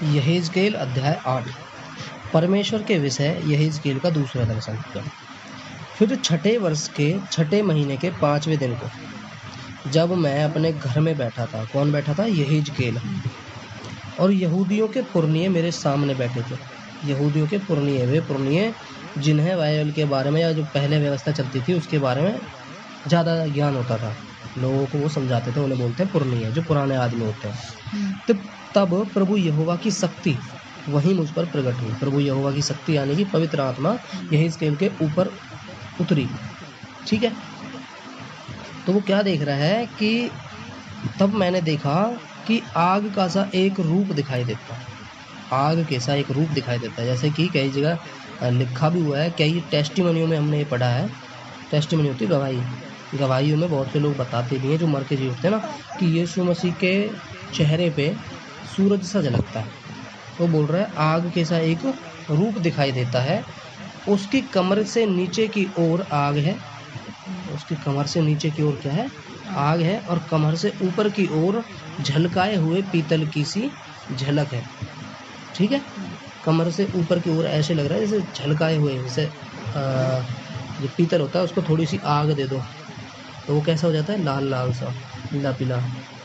यहेजकेल अध्याय 8। परमेश्वर के विषय यहेजकेल का दूसरा दर्शन। फिर छठे वर्ष के छठे महीने के 5वें दिन को, जब मैं अपने घर में बैठा था। कौन बैठा था? यहेजकेल। और यहूदियों के पुरनिये मेरे सामने बैठे थे। यहूदियों के पुरनिये, वे पुरनिये जिन्हें बाइबल के बारे में या जो पहले व्यवस्था चलती थी उसके बारे में ज़्यादा ज्ञान होता था, लोगों को वो समझाते थे, उन्हें बोलते हैं पुरनिये, जो पुराने आदमी होते हैं। तब प्रभु यहोवा की शक्ति वहीं मुझ पर प्रकट हुई। प्रभु यहोवा की शक्ति यानी कि पवित्र आत्मा यहेजकेल के ऊपर उतरी। ठीक है, तो वो क्या देख रहा है कि तब मैंने देखा कि आग का सा एक रूप दिखाई देता है। आग कैसा एक रूप दिखाई देता है, जैसे कि कई जगह लिखा भी हुआ है। कई टेस्टिमोनियों में हमने ये पढ़ा है। टेस्टिमोनी होती है गवाही। गवाहियों में बहुत से लोग बताते भी हैं, जो मर के जी उठते हैं ना, कि यीशु मसीह के चेहरे पे सूरज सा झलकता है। वो बोल रहा है आग कैसा एक रूप दिखाई देता है, उसकी कमर से नीचे की ओर आग है। उसकी कमर से नीचे की ओर क्या है? आग है। और कमर से ऊपर की ओर झलकाए हुए पीतल की सी झलक है। ठीक है, कमर से ऊपर की ओर ऐसे लग रहा है जैसे झलकाए हुए, जैसे जो पीतल होता है उसको थोड़ी सी आग दे दो तो वो कैसा हो जाता है? लाल लाल सा, पीला पीला,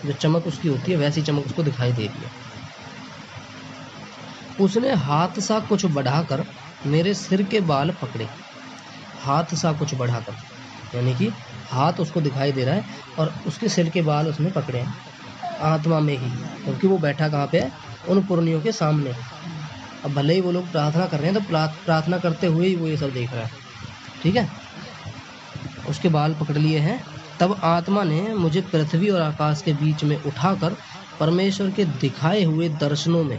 जो चमक उसकी होती है वैसी चमक उसको दिखाई दे रही है। उसने हाथ सा कुछ बढ़ाकर मेरे सिर के बाल पकड़े। हाथ सा कुछ बढ़ाकर यानी कि हाथ उसको दिखाई दे रहा है और उसके सिर के बाल उसने पकड़े हैं आत्मा में ही, क्योंकि वो बैठा कहाँ पे है? उन पुरनियों के सामने। अब भले ही वो लोग प्रार्थना कर रहे हैं, तो प्रार्थना करते हुए ही वो ये सब देख रहा है। ठीक है, उसके बाल पकड़ लिए हैं। तब आत्मा ने मुझे पृथ्वी और आकाश के बीच में उठाकर परमेश्वर के दिखाए हुए दर्शनों में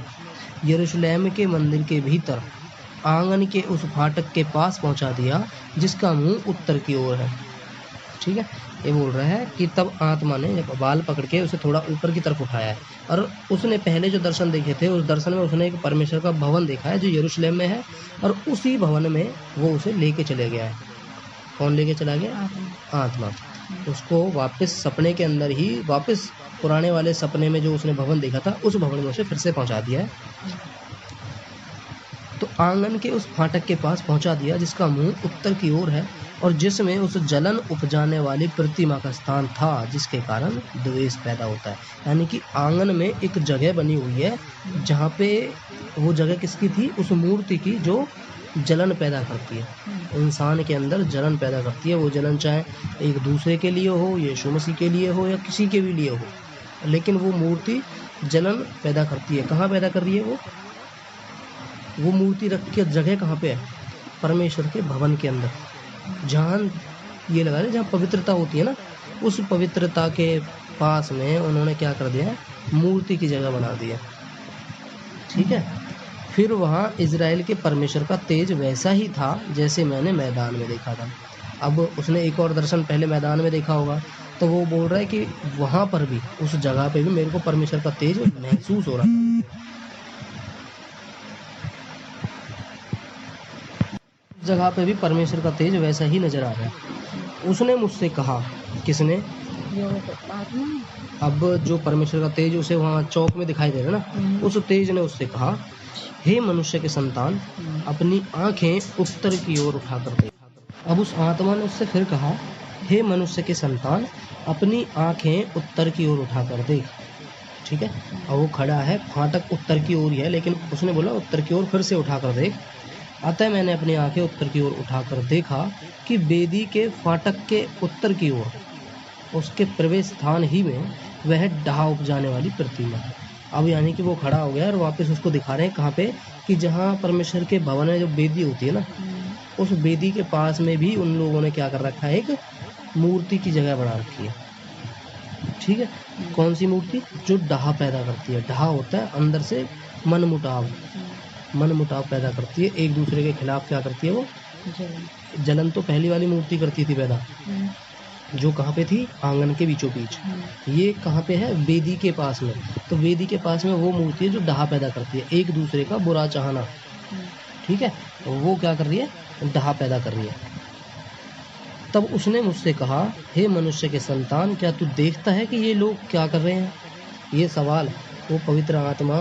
यरूशलेम के मंदिर के भीतर आंगन के उस फाटक के पास पहुंचा दिया जिसका मुंह उत्तर की ओर है। ठीक है, ये बोल रहा है कि तब आत्मा ने जब बाल पकड़ के उसे थोड़ा ऊपर की तरफ उठाया है, और उसने पहले जो दर्शन देखे थे उस दर्शन में उसने एक परमेश्वर का भवन देखा है जो यरूशलेम में है, और उसी भवन में वो उसे लेके चले गया है। कौन लेके चला गया? आत्मा। उसको वापस सपने के अंदर ही, वापस पुराने वाले सपने में जो उसने भवन देखा था उस भवन में उसे फिर से पहुंचा दिया है। तो आंगन के उस फाटक के पास पहुंचा दिया जिसका मुंह उत्तर की ओर है, और जिसमें उस जलन उपजाने वाली प्रतिमा का स्थान था जिसके कारण द्वेष पैदा होता है। यानी कि आंगन में एक जगह बनी हुई है जहाँ पे, वो जगह किसकी थी? उस मूर्ति की जो जलन पैदा करती है, इंसान के अंदर जलन पैदा करती है। वो जलन चाहे एक दूसरे के लिए हो, यीशु मसीह के लिए हो, या किसी के भी लिए हो, लेकिन वो मूर्ति जलन पैदा करती है। कहाँ पैदा कर रही है वो मूर्ति रख के जगह कहाँ पे है? परमेश्वर के भवन के अंदर। जहाँ ये लगा रहे जहाँ पवित्रता होती है ना, उस पवित्रता के पास में उन्होंने क्या कर दिया है? मूर्ति की जगह बना दिया। ठीक है, फिर वहाँ इजराइल के परमेश्वर का तेज वैसा ही था जैसे मैंने मैदान में देखा था। अब उसने एक और दर्शन पहले मैदान में देखा होगा, तो वो बोल रहा है कि वहाँ पर भी, उस जगह पे भी मेरे को परमेश्वर का तेज महसूस हो रहा था। जगह पे भी परमेश्वर का तेज वैसा ही नजर आ रहा है। उसने मुझसे कहा, किसने? अब जो परमेश्वर का तेज उसे वहाँ चौक में दिखाई दे रहा है ना, उस तेज ने उससे कहा, हे मनुष्य के संतान, अपनी आंखें उत्तर की ओर उठाकर देख। अब उस आत्मा ने उससे फिर कहा, हे मनुष्य के संतान, अपनी आंखें उत्तर की ओर उठाकर देख। ठीक है, और वो खड़ा है, फाटक उत्तर की ओर ही है, लेकिन उसने बोला उत्तर की ओर फिर से उठाकर देख। अतः मैंने अपनी आंखें उत्तर की ओर उठाकर देखा कि वेदी के फाटक के उत्तर की ओर, उसके प्रवेश स्थान ही में, वह डहा उपजाने वाली प्रतिमा। अब यानी कि वो खड़ा हो गया और वापस उसको दिखा रहे हैं कहाँ पे? कि जहाँ परमेश्वर के भवन में जो वेदी होती है ना, उस वेदी के पास में भी उन लोगों ने क्या कर रखा है? एक मूर्ति की जगह बना रखी है। ठीक है, कौन सी मूर्ति? जो डहा पैदा करती है। डहा होता है अंदर से मनमुटाव पैदा करती है, एक दूसरे के खिलाफ क्या करती है? वो जलन तो पहली वाली मूर्ति करती थी पैदा, जो कहाँ पे थी? आंगन के बीचों बीच। ये कहाँ पे है? वेदी के पास में। तो वेदी के पास में वो मूर्ति है जो डहा पैदा करती है, एक दूसरे का बुरा चाहना। ठीक है, वो क्या कर रही है? डहा पैदा कर रही है। तब उसने मुझसे कहा, हे मनुष्य के संतान, क्या तू देखता है कि ये लोग क्या कर रहे हैं? ये सवाल वो पवित्र आत्मा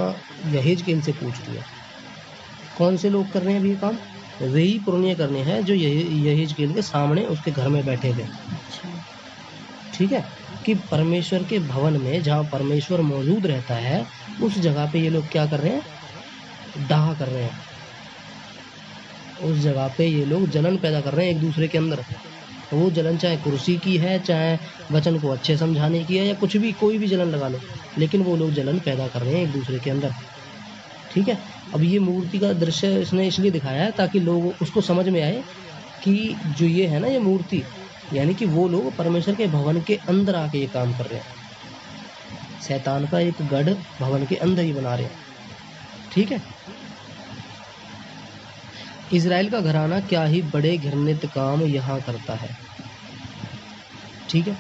यहेजकेल से पूछती है। कौन से लोग कर रहे हैं अभी ये काम? वही पुण्य करने हैं जो यहेजकेल के सामने उसके घर में बैठे थे। ठीक है, कि परमेश्वर के भवन में जहाँ परमेश्वर मौजूद रहता है उस जगह पे ये लोग क्या कर रहे हैं? डाह कर रहे हैं। उस जगह पे ये लोग जलन पैदा कर रहे हैं एक दूसरे के अंदर। वो जलन चाहे कुर्सी की है, चाहे वचन को अच्छे समझाने की है, या कुछ भी, कोई भी जलन लगा लो, लेकिन वो लोग जलन पैदा कर रहे हैं एक दूसरे के अंदर। ठीक है, अब ये मूर्ति का दृश्य इसने इसलिए दिखाया है ताकि लोग उसको समझ में आए कि जो ये है ना, ये मूर्ति, यानी कि वो लोग परमेश्वर के भवन के अंदर आके ये काम कर रहे हैं। शैतान का एक गढ़ भवन के अंदर ही बना रहे हैं। ठीक है, इजराइल का घराना क्या ही बड़े घृणित काम यहाँ करता है। ठीक है,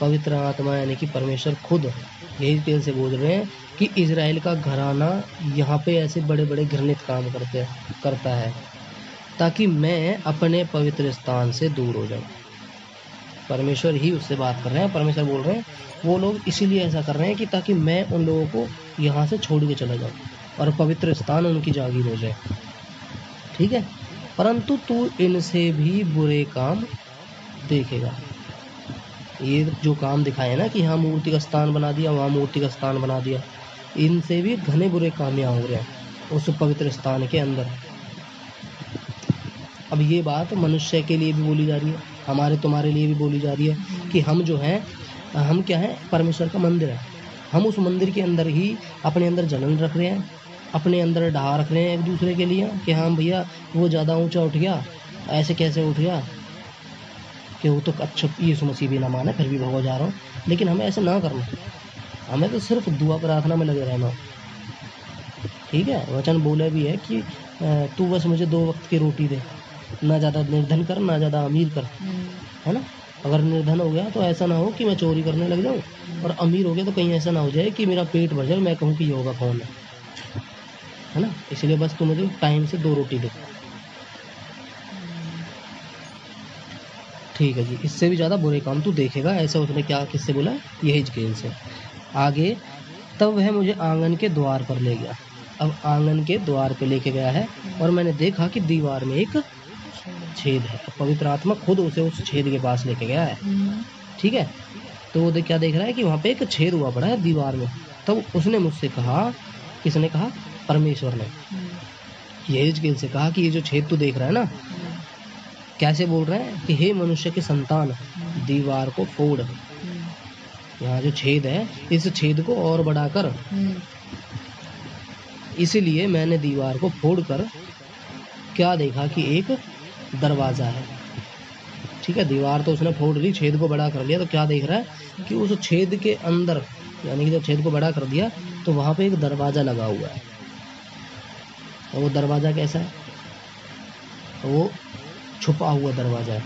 पवित्र आत्मा यानी कि परमेश्वर खुद यही तेल से बोल रहे हैं कि इजराइल का घराना यहाँ पे ऐसे बड़े बड़े घृणित काम करता है ताकि मैं अपने पवित्र स्थान से दूर हो जाऊं। परमेश्वर ही उससे बात कर रहे हैं। परमेश्वर बोल रहे हैं वो लोग इसीलिए ऐसा कर रहे हैं कि ताकि मैं उन लोगों को यहाँ से छोड़ के चला जाऊँ और पवित्र स्थान उनकी जागीर हो जाए। ठीक है, परंतु तू इनसे भी बुरे काम देखेगा। ये जो काम दिखाए ना कि यहाँ मूर्ति का स्थान बना दिया, वहाँ मूर्ति का स्थान बना दिया, इनसे भी घने बुरे काम यहाँ हो रहे हैं उस पवित्र स्थान के अंदर। अब ये बात मनुष्य के लिए भी बोली जा रही है, हमारे तुम्हारे लिए भी बोली जा रही है कि हम जो हैं, हम क्या है? परमेश्वर का मंदिर है। हम उस मंदिर के अंदर ही अपने अंदर जलन रख रहे हैं, अपने अंदर ढहा रख रहे हैं एक दूसरे के लिए कि हाँ भैया वो ज़्यादा ऊंचा उठ गया, ऐसे कैसे उठ गया, कि वो तो अच्छा यीशु मसीह भी ना माने फिर भी भगवा जा रहा हूँ। लेकिन हमें ऐसे ना करना, हमें तो सिर्फ दुआ प्रार्थना में लगे रहना। ठीक है, वचन बोले भी है कि तू बस मुझे 2 वक्त की रोटी दे, ना ज़्यादा निर्धन कर ना ज़्यादा अमीर कर, है ना। अगर निर्धन हो गया तो ऐसा ना हो कि मैं चोरी करने लग जाऊँ, और अमीर हो गया तो कहीं ऐसा ना हो जाए कि मेरा पेट भर जाए, मैं कहूँ कि ये होगा कौन है ना। इसलिए बस तू मुझे टाइम से 2 रोटी दे। ठीक है जी, इससे भी ज़्यादा बुरे काम तू देखेगा, ऐसा उसने क्या किससे बोला? यहेजकेल से। आगे, तब वह मुझे आंगन के द्वार पर ले गया। अब आंगन के द्वार पे लेके गया है और मैंने देखा कि दीवार में एक छेद है। पवित्र आत्मा खुद उसे उस छेद के पास लेके गया है। ठीक है, तो वो क्या देख रहा है कि वहाँ पे एक छेद हुआ पड़ा है दीवार में। तब उसने मुझसे कहा, किसने कहा? परमेश्वर ने यहेजकेल से कहा कि ये जो छेद तू देख रहा है ना, कैसे बोल रहे हैं कि हे मनुष्य के संतान, दीवार को फोड़। यहाँ जो छेद है इस छेद को और बढ़ाकर, इसीलिए मैंने दीवार को फोड़कर क्या देखा कि एक दरवाज़ा है। ठीक है, दीवार तो उसने फोड़ ली, छेद को बड़ा कर लिया, तो क्या देख रहा है कि उस छेद के अंदर, यानी कि जब छेद को बड़ा कर दिया तो वहाँ पे एक दरवाज़ा लगा हुआ है। और वो दरवाज़ा कैसा है? वो छुपा हुआ दरवाज़ा है,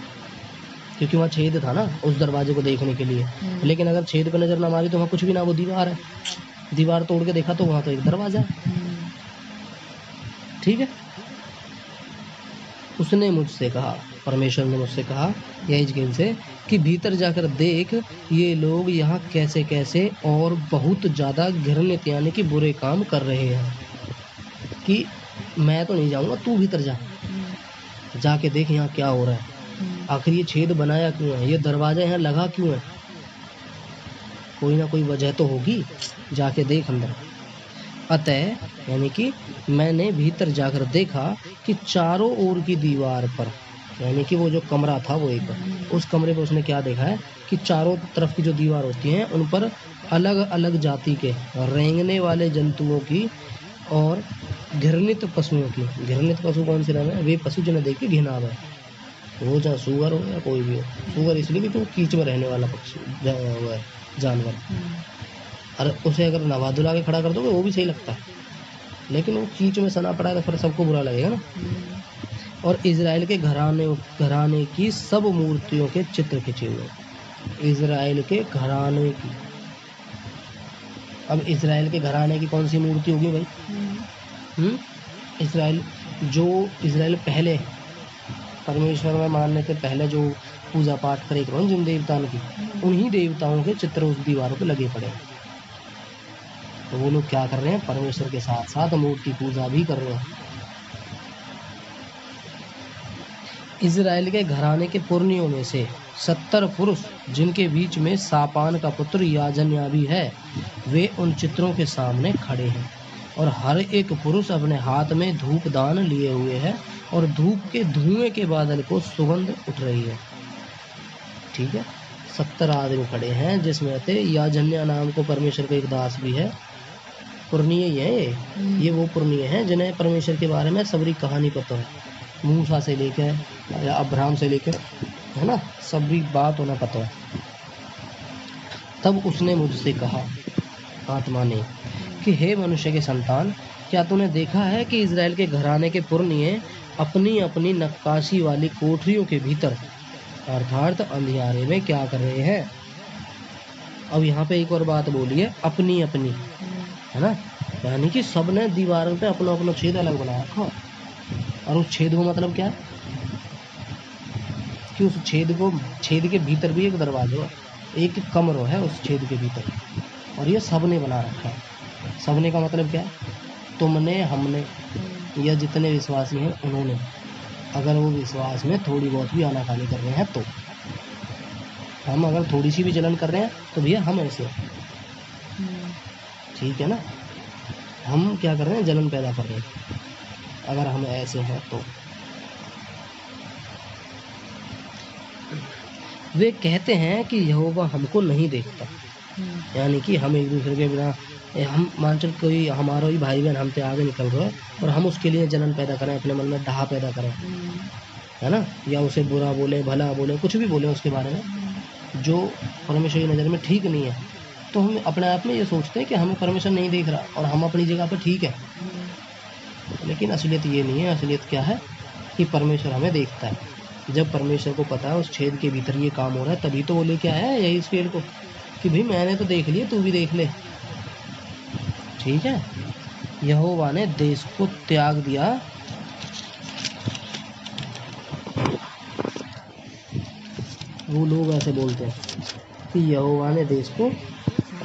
क्योंकि वहाँ छेद था ना उस दरवाजे को देखने के लिए। लेकिन अगर छेद पे नज़र ना मारी तो वहाँ कुछ भी ना, वो दीवार है। दीवार तोड़ के देखा तो वहाँ तो एक दरवाज़ा है। ठीक है, उसने मुझसे कहा, परमेश्वर ने मुझसे कहा यहेजकेल से कि भीतर जाकर देख, ये लोग यहाँ कैसे कैसे और बहुत ज़्यादा घृणित यानी कि बुरे काम कर रहे हैं। कि मैं तो नहीं जाऊँगा, तू भीतर जाके देख यहाँ क्या हो रहा है। आखिर ये छेद बनाया क्यों है, ये दरवाज़ा यहाँ लगा क्यों है? कोई ना कोई वजह तो होगी, जाके देख अंदर। अतः यानी कि मैंने भीतर जाकर देखा कि चारों ओर की दीवार पर, यानी कि वो जो कमरा था वो एक, उस कमरे पर उसने क्या देखा है कि चारों तरफ की जो दीवार होती हैं उन पर अलग अलग जाति के रेंगने वाले जंतुओं की और घृणित पशुओं की। घृणित पशु कौन से नाम है? वे पशु जिन्हें देख के घिना है, वो चाहे सुअर हो या कोई भी हो। सुअर इसलिए भी तो कीच में रहने वाला पक्षी जानवर, और उसे अगर नवा धुला के खड़ा कर दोगे वो भी सही लगता है, लेकिन वो कीच में सना पड़ा है तो फिर सबको बुरा लगेगा ना। और इजराइल के घराने की सब मूर्तियों के चित्र खिंचे हुए। इजराइल के घराने की, अब इजराइल के घराने की कौन सी मूर्ति होगी भाई? इजराइल पहले परमेश्वर में मानने के पहले जो पूजा पाठ करे जिन देवताओं की, उन्हीं देवताओं के चित्र उस दीवारों पे लगे पड़े। तो वो लोग क्या कर रहे हैं, परमेश्वर के साथ साथ मूर्ति पूजा भी कर रहे हैं। इजराइल के घराने के पुरनियों में से 70 पुरुष, जिनके बीच में सापान का पुत्र याजन्या भी है, वे उन चित्रों के सामने खड़े हैं और हर एक पुरुष अपने हाथ में धूप दान लिए हुए है और धूप के धुएं के बादल को सुगंध उठ रही है। ठीक है, 70 आदमी खड़े हैं, जिसमें से याजन्या नाम को परमेश्वर का एक दास भी है। पुरनीय ही है ये वो पुरनीय हैं जिन्हें परमेश्वर के बारे में सबरी कहानी पता है, मूसा से लेकर या अब्राहम से लेकर, है ना, सभी बात उन्हें पता है। तब उसने मुझसे कहा, आत्मा ने, कि हे मनुष्य के संतान, क्या तूने देखा है कि इजराइल के घराने के पुरनिये अपनी अपनी नक्काशी वाली कोठरियों के भीतर अर्थात अंधियारे में क्या कर रहे हैं। अब यहाँ पे एक और बात बोली है, अपनी अपनी, है ना, यानी कि सब ने दीवारों पे अपना अपना छेद अलग बना रखा। और उस छेद को मतलब क्या है कि उस छेद के भीतर भी एक दरवाजा है, एक कमरा है उस छेद के भीतर, और ये सब ने बना रखा है। सबने का मतलब क्या है, तुमने, हमने, या जितने विश्वासी हैं उन्होंने, अगर वो विश्वास में थोड़ी बहुत भी आनाकानी कर रहे हैं तो, हम अगर थोड़ी सी भी जलन कर रहे हैं तो भैया हम ऐसे हैं, ठीक है ना, हम क्या कर रहे हैं, जलन पैदा कर रहे हैं अगर हम ऐसे हैं तो। वे कहते हैं कि यहोवा हमको नहीं देखता, यानी कि हम एक दूसरे के बिना, हम मान चल कोई हमारा ही भाई बहन हमसे आगे निकल रहा है और हम उसके लिए जलन पैदा करें, अपने मन में डाह पैदा करें, है ना, या उसे बुरा बोले, भला बोले, कुछ भी बोले उसके बारे में जो परमेश्वर की नज़र में ठीक नहीं है, तो हम अपने आप में ये सोचते हैं कि हमें परमेश्वर नहीं देख रहा और हम अपनी जगह पर ठीक है। लेकिन असलियत ये नहीं है। असलियत क्या है कि परमेश्वर हमें देखता है। जब परमेश्वर को पता है उस छेद के भीतर ये काम हो रहा है, तभी तो वो लेके आया है यही इस पेड़ को कि भाई मैंने तो देख लिया, तू भी देख ले। ठीक है, यहोवा ने देश को त्याग दिया, वो लोग ऐसे बोलते हैं कि यहोवा ने देश को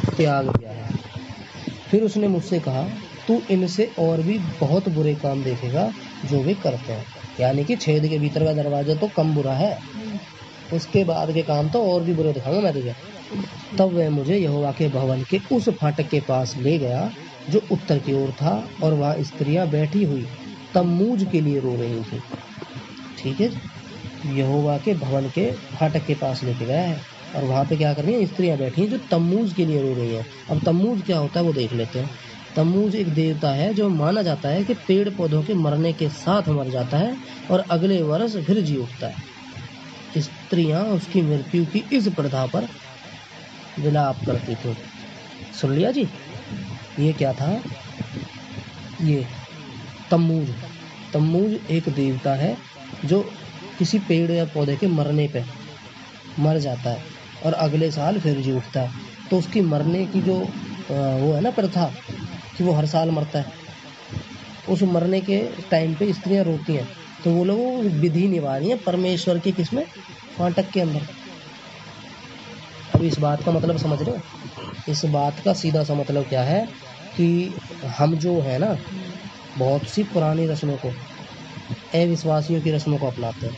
त्याग दिया है। फिर उसने मुझसे कहा, तू इनसे और भी बहुत बुरे काम देखेगा जो वे करते हैं, यानी कि छेद के भीतर का दरवाजा तो कम बुरा है, उसके बाद के काम तो और भी बुरे दिखाऊंगा मैं तुझे। तब वह मुझे यहोवा के भवन के उस फाटक के पास ले गया जो उत्तर की ओर था, और वहाँ स्त्रियां बैठी हुई तम्मूज के लिए रो रही थी। ठीक है, यहोवा के भवन के फाटक के पास लेके गया है और वहाँ पे क्या कर रही हैं, स्त्रियां बैठी हैं जो तम्मूज के लिए रो रही हैं। अब तम्मूज क्या होता है वो देख लेते हैं। तम्मूज एक देवता है जो माना जाता है कि पेड़ पौधों के मरने के साथ मर जाता है और अगले वर्ष फिर जी उठता है। स्त्रियां उसकी मृत्यु की इस प्रथा पर विलाप करती थी। सुन लिया जी, ये क्या था, ये तम्मूज एक देवता है जो किसी पेड़ या पौधे के मरने पे मर जाता है और अगले साल फिर जी उठता है। तो उसकी मरने की जो वो है ना प्रथा कि वो हर साल मरता है, उस मरने के टाइम पे स्त्रियां रोती हैं, तो वो लोग विधि निभा रही हैं परमेश्वर के किसमें, फाटक के अंदर। अब इस बात का मतलब समझ रहे हो, इस बात का सीधा सा मतलब क्या है कि हम जो है ना बहुत सी पुरानी रस्मों को, अविश्वासियों की रस्मों को अपनाते हैं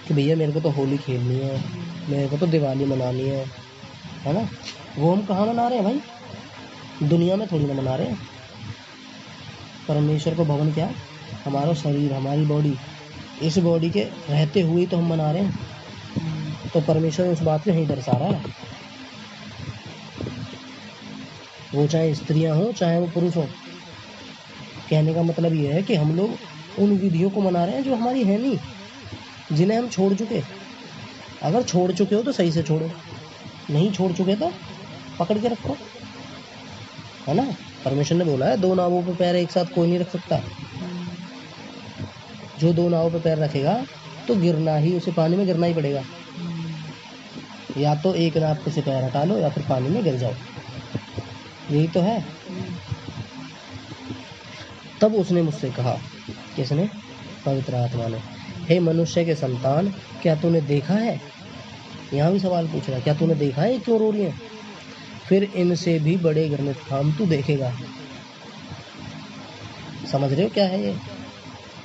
कि भैया मेरे को तो होली खेलनी है, मेरे को तो दिवाली मनानी है ना। वो हम कहाँ मना रहे हैं भाई, दुनिया में थोड़ी ना मना रहे हैं। परमेश्वर को भवन क्या, हमारा शरीर, हमारी बॉडी, इस बॉडी के रहते हुए तो हम मना रहे हैं। तो परमेश्वर उस बात को नहीं दर्शा रहा है, वो चाहे स्त्रियां हो चाहे वो पुरुष हो। कहने का मतलब ये है कि हम लोग उन विधियों को मना रहे हैं जो हमारी है नहीं, जिन्हें हम छोड़ चुके। अगर छोड़ चुके हो तो सही से छोड़ो, नहीं छोड़ चुके तो पकड़ के रखो, है ना। परमेश्वर ने बोला है 2 नावों पे पैर एक साथ कोई नहीं रख सकता। जो 2 नावों पे पैर रखेगा तो गिरना ही, उसे पानी में गिरना ही पड़ेगा। या तो एक नाव पे से पैर हटा लो या फिर पानी में गिर जाओ, यही तो है। तब उसने मुझसे कहा, किसने, पवित्र आत्मा ने, हे मनुष्य के संतान, क्या तूने देखा है, यहाँ भी सवाल पूछ रहा है, क्या तूने देखा है क्यों रो रही है। फिर इनसे भी बड़े घृणित काम तू देखेगा। समझ रहे हो क्या है ये?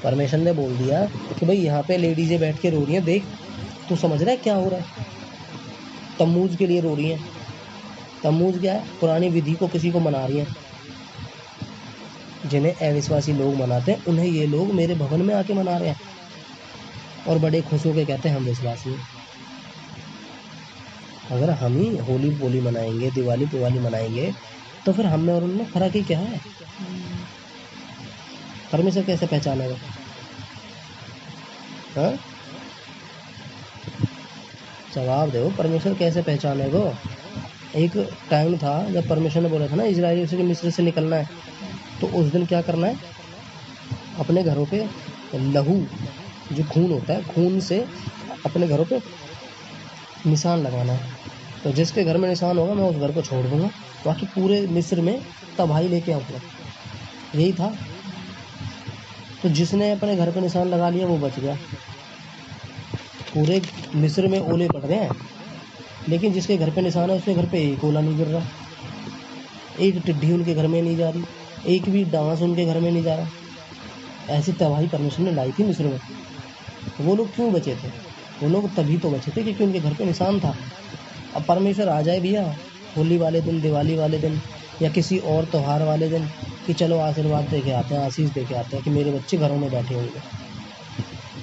परमेश्वर ने बोल दिया कि भाई यहाँ पे लेडीजें बैठ के रो रही हैं, देख तू समझ रहा है क्या हो रहा है? तम्मूज के लिए रो रही हैं। तम्मूज क्या है? पुरानी विधि को किसी को मना रही हैं। जिन्हें अविश्वासी लोग मनाते हैं उन्हें ये लोग मेरे भवन में आके मना रहे हैं और बड़े खुश होकर कहते हैं हम विश्वासी हैं। अगर हम ही होली बोली मनाएंगे, दिवाली पुवाली मनाएंगे, तो फिर हम में और उनमें फर्क ही क्या है? परमेश्वर कैसे पहचानेगा? हाँ, जवाब दो, परमेश्वर कैसे पहचानेगा? एक टाइम था जब परमेश्वर ने बोला था ना इजराइलियों से कि मिस्र से निकलना है, तो उस दिन क्या करना है? अपने घरों पे लहू, जो खून होता है, खून से अपने घरों पे निशान लगाना है। तो जिसके घर में निशान होगा मैं उस घर को छोड़ दूंगा, बाकी पूरे मिस्र में तबाही लेके आऊँगा। यही था। तो जिसने अपने घर पे निशान लगा लिया वो बच गया। पूरे मिस्र में ओले पड़ रहे हैं, लेकिन जिसके घर पे निशान है उसके घर पे एक ओला नहीं गिर रहा, एक टिड्डी उनके घर में नहीं जा रही, एक भी डांस उनके घर में नहीं जा रहा। ऐसी तबाही परमेश्वर ने लाई थी मिस्र में। वो लोग क्यों बचे थे? वो लोग तभी तो बचे थे क्योंकि उनके घर पे निशान था। अब परमेश्वर आ जाए भैया होली वाले दिन, दिवाली वाले दिन या किसी और त्यौहार वाले दिन कि चलो आशीर्वाद दे के आते हैं, आशीष दे के आते हैं कि मेरे बच्चे घरों में बैठे होंगे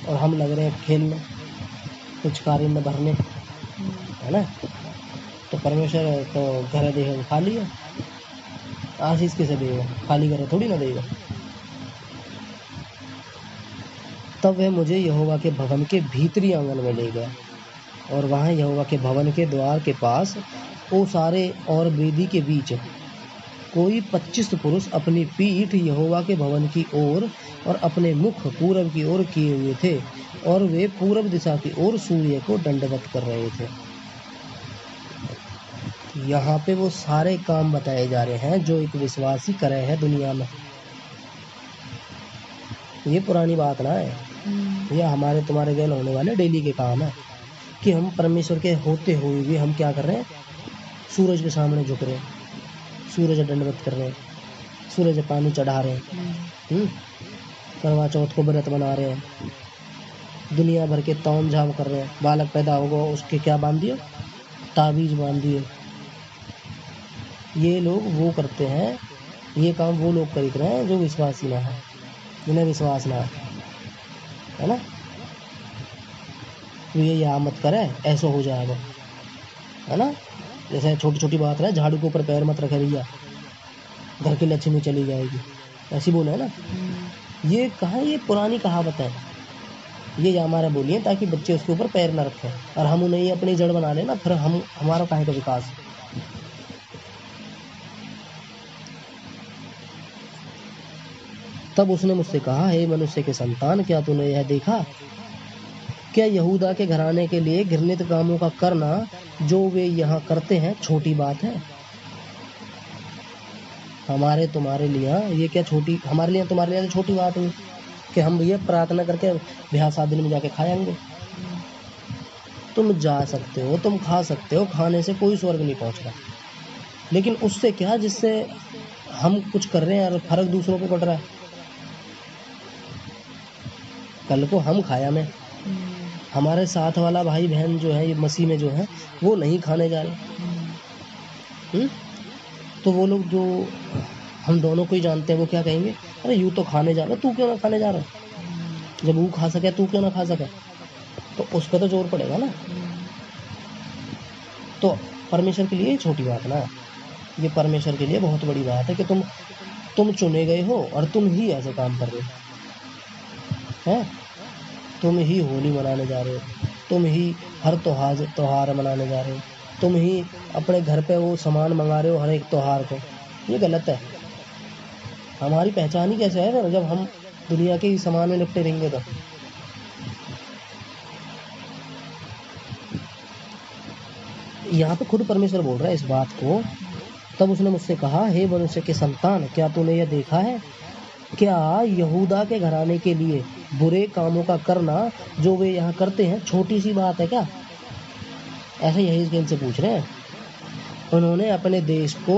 और हम लग रहे हैं खेलने, पिचकारी में भरने, है ना? तो परमेश्वर तो घर देगा खाली है, आशीष किसे देगा? खाली घर थोड़ी ना देगा। तब वह मुझे यहोवा के भवन के भीतरी आंगन में ले गया और वहाँ यहोवा के भवन के द्वार के पास ओसारे और वेदी के बीच कोई 25 पुरुष अपनी पीठ यहोवा के भवन की ओर और अपने मुख पूरब की ओर किए हुए थे और वे पूरब दिशा की ओर सूर्य को दंडवत कर रहे थे। यहाँ पे वो सारे काम बताए जा रहे हैं जो एक विश्वासी करे है दुनिया में। ये पुरानी बात ना है, ये हमारे तुम्हारे गैल होने वाले डेली के काम है कि हम परमेश्वर के होते हुए भी हम क्या कर रहे हैं? सूरज के सामने झुक रहे हैं, सूरज दंडवत कर रहे हैं, सूरज पानी चढ़ा रहे हैं, करवा चौथ को व्रत बना रहे हैं, दुनिया भर के ताम झाम कर रहे हैं। बालक पैदा होगा उसके क्या बांध दिए? ताबीज बांध दिए। ये लोग वो करते हैं, ये काम वो लोग कर रहे हैं जो विश्वासी ना है, जिन्हें विश्वास ना है ना? तो ये या मत करे, ऐसा हो जाएगा, है ना? जैसे छोटी छोटी बात है, झाड़ू के ऊपर पैर मत रखे भैया, घर की लक्ष्मी चली जाएगी, ऐसी बोले है ना? ये कहाँ, ये पुरानी कहावत है, ये हमारा बोलिए ताकि बच्चे उसके ऊपर पैर ना रखें और हम उन्हें अपनी जड़ बना लेना, फिर हम हमारा काहे का विकास। तब उसने मुझसे कहा, हे मनुष्य के संतान, क्या तूने यह देखा? क्या यहूदा के घराने के लिए घृणित कामों का करना जो वे यहाँ करते हैं छोटी बात है? हमारे तुम्हारे लिए ये क्या छोटी, हमारे लिए तुम्हारे लिए तो छोटी बात है कि हम भैया प्रार्थना करके ब्याह शादी में जाके खाएंगे। तुम जा सकते हो, तुम खा सकते हो, खाने से कोई स्वर्ग नहीं पहुंच रहा, लेकिन उससे क्या जिससे हम कुछ कर रहे हैं और फर्क दूसरों को पड़ रहा है। कल को हम खाया में, हमारे साथ वाला भाई बहन जो है ये मसीह में जो है वो नहीं खाने जा रहे, तो वो लोग जो हम दोनों को ही जानते हैं वो क्या कहेंगे? अरे यूँ तो खाने जा रहा, तू क्यों ना खाने जा रहा? जब वो खा सके तू क्यों ना खा सके? तो उस पर तो जोर पड़ेगा ना। तो परमेश्वर के लिए छोटी बात ना, ये परमेश्वर के लिए बहुत बड़ी बात है कि तुम चुने गए हो और तुम ही ऐसे काम कर रहे हो हैं। तुम ही होली मनाने जा रहे हो, तुम ही हर त्योहार मनाने जा रहे हो, तुम ही अपने घर पे वो सामान मंगा रहे हो हर एक त्योहार को। ये गलत है। हमारी पहचान ही कैसे है जब हम दुनिया के ही सामान में लिपटे रहेंगे? तो यहाँ पे खुद परमेश्वर बोल रहा है इस बात को। तब उसने मुझसे कहा, हे मनुष्य के संतान, क्या तूने यह देखा है? क्या यहूदा के घराने के लिए बुरे कामों का करना जो वे यहाँ करते हैं छोटी सी बात है क्या? ऐसे यही से पूछ रहे हैं। उन्होंने अपने देश को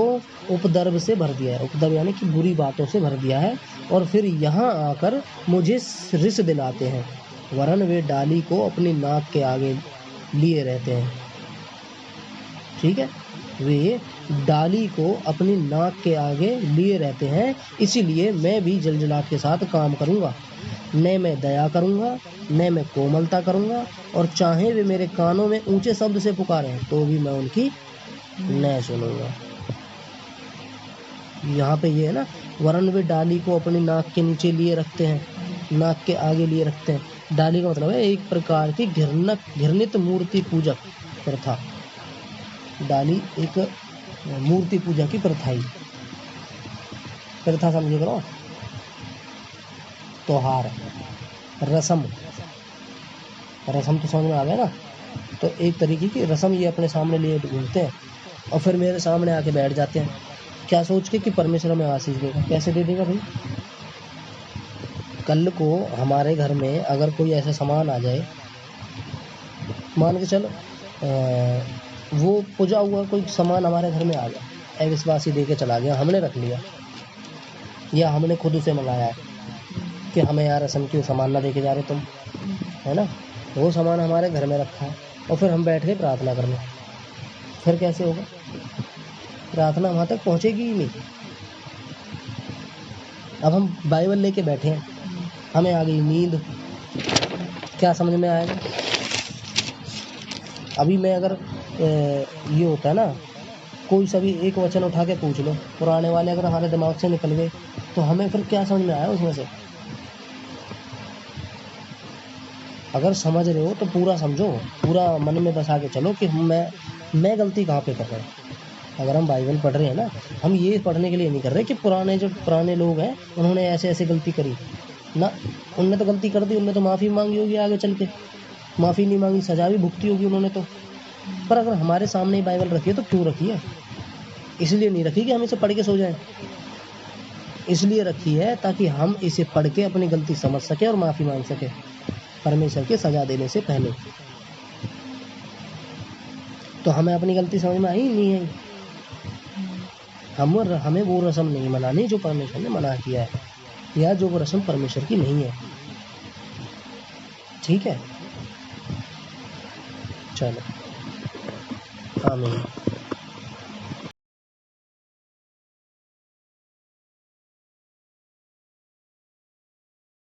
उपद्रव से भर दिया है, उपद्रव यानी कि बुरी बातों से भर दिया है, और फिर यहाँ आकर मुझे रिस दिलाते हैं, वरन वे डाली को अपनी नाक के आगे लिए रहते हैं। ठीक है, वे डाली को अपनी नाक के आगे लिए रहते हैं, इसीलिए मैं भी जलजलाहट के साथ काम करूँगा। न मैं दया करूँगा, न मैं कोमलता करूँगा, और चाहे वे मेरे कानों में ऊंचे शब्द से पुकारें तो भी मैं उनकी न सुनूंगा। यहाँ पे ये है ना, वरन वे डाली को अपनी नाक के नीचे लिए रखते हैं, नाक के आगे लिए रखते हैं। डाली का मतलब है एक प्रकार की घृणित मूर्ति पूजक प्रथा। डाली एक मूर्ति पूजा की प्रथा समझे करो, त्योहार, रस्म तो समझ में आ गया ना। तो एक तरीके की रस्म ये अपने सामने लिए घूमते हैं और फिर मेरे सामने आके बैठ जाते हैं, क्या सोच के कि परमेश्वर हमें आशीष देगा। कैसे दे देगा भाई? कल को हमारे घर में अगर कोई ऐसा सामान आ जाए, मान के चलो वो पूजा हुआ कोई सामान हमारे घर में आ गया, अविश्वासी दे के चला गया, हमने रख लिया, या हमने खुद उसे मंगाया है कि हमें यार रस्म क्यों सामान ना दे के जा रहे तुम, है ना। वो सामान हमारे घर में रखा है और फिर हम बैठ के प्रार्थना करने, फिर कैसे होगा? प्रार्थना वहाँ तक पहुँचेगी ही नहीं। अब हम बाइबल लेके बैठे हैं, हमें आ गई नींद, क्या समझ में आएगा? अभी मैं अगर ये होता है ना, कोई सभी एक वचन उठा के पूछ लो, पुराने वाले अगर हमारे दिमाग से निकल गए तो हमें फिर क्या समझ में आया उसमें से? अगर समझ रहे हो तो पूरा समझो, पूरा मन में बसा के चलो कि मैं गलती कहाँ पे कर रहा हूँ। अगर हम बाइबल पढ़ रहे हैं ना, हम ये पढ़ने के लिए नहीं कर रहे कि पुराने लोग हैं उन्होंने ऐसे ऐसे गलती करी ना, उनने तो गलती कर दी, उनने तो माफ़ी मांगी होगी, आगे चल के माफ़ी नहीं मांगी, सजा भी भुगती होगी उन्होंने तो। पर अगर हमारे सामने ही बाइबल रखी है तो क्यों रखी है? इसलिए नहीं रखी कि हम इसे पढ़ के सो जाएं, इसलिए रखी है ताकि हम इसे पढ़ के अपनी गलती समझ सके और माफ़ी मांग सके परमेश्वर के सजा देने से पहले। तो हमें अपनी गलती समझ में आई नहीं है, हमें वो रस्म नहीं मनानी जो परमेश्वर ने मना किया है, या जो वो रस्म परमेश्वर की नहीं है। ठीक है, चलो, आमीन।